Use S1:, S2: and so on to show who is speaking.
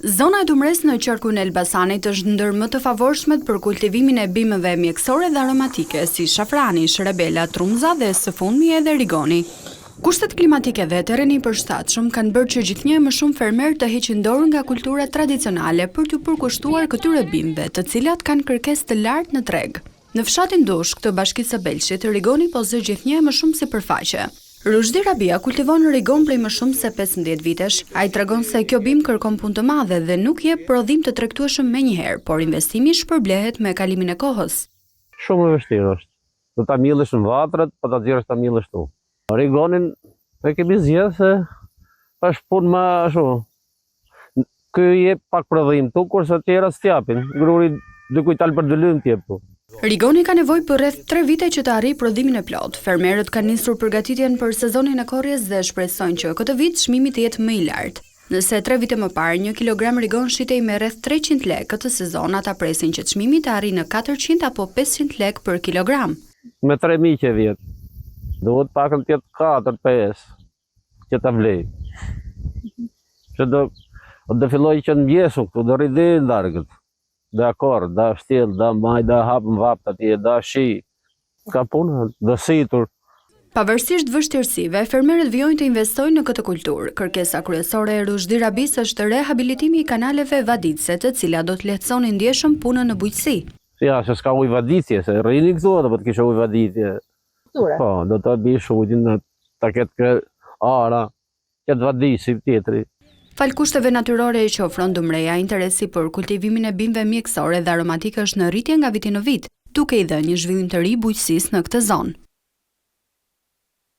S1: Zona e Dumres në qarkun e Elbasanit është ndër më të favorshmet për kultivimin e bimëve mjekësore dhe aromatike, si shafrani, shrebela, trumza dhe së fundmi edhe rigoni. Kushtet klimatike dhe terreni i përshtatshëm kanë bërë që gjithnjë më shumë fermer të heqin dorë nga kulturat tradicionale për t'u përkushtuar këtyre bimëve, të cilat kanë kërkesë të lartë në treg. Në fshatin Dushk të Bashkisë së Belshit, rigoni po zë gjithnjë më shumë sipërfaqe. Rushdi Rabia kultivon rigon prej më shumë se 15 vitesh. Ai tregon se kjo bimë kërkon punë të madhe dhe nuk jep prodhim të tregtueshëm menjëherë, por investimi shpërblehet me kalimin e kohës.
S2: Shumë e vështirë është. Do ta mjellësh në vatrat, po ta xhirësh ta mjellësh tu. Rigonin e kemi zgjedhë se është punë më ashtu. Ky jep pak prodhim tu, kurse të tjerat s'japin. Gruri dy kujtal për dëlym t'jep tu.
S1: Rigoni ka nevojë për rreth 3 vite që të arrijë prodhimin e plot. Fermerët kanë nisur përgatitjen për sezonin e korrjes dhe shpresojnë që këtë vit çmimi të jetë më i lartë. Nëse 3 vite më parë 1 kilogram rigon shitej me rreth 300 lekë, këtë sezon ata presin që çmimi të arrijë në 400 apo 500 lekë për kilogram.
S2: Me 3000 që vjet. Duhet pakën të jetë 4-5 që ta vlej. Që do filloj që në mjesu këtu, do rridi ndargët. Da korë, da shtjel, da maj, da hapën vapt atje, da shi. Ka punë, do situr.
S1: Pavarësisht vështirësive, fermerët vijojnë të investojnë në këtë kulturë. Kërkesa kryesore e Rushdi Rabis është rehabilitimi i kanaleve vaditse, të cilat do të lehtësonin ndjeshëm punën në bujqësi.
S2: Ja, se s'ka ujë vaditje, se rrini këtu, do të kishe ujë vaditje. Po, do të bish ujin, ta ketë ara, ketë vadisi tjetri.
S1: Fal kushteve natyrore që ofron Dumreja, interesi për kultivimin e bimëve mjekësore dhe aromatike është në rritje nga viti në vit, duke i dhënë një zhvillim të ri bujqësisë në këtë zonë.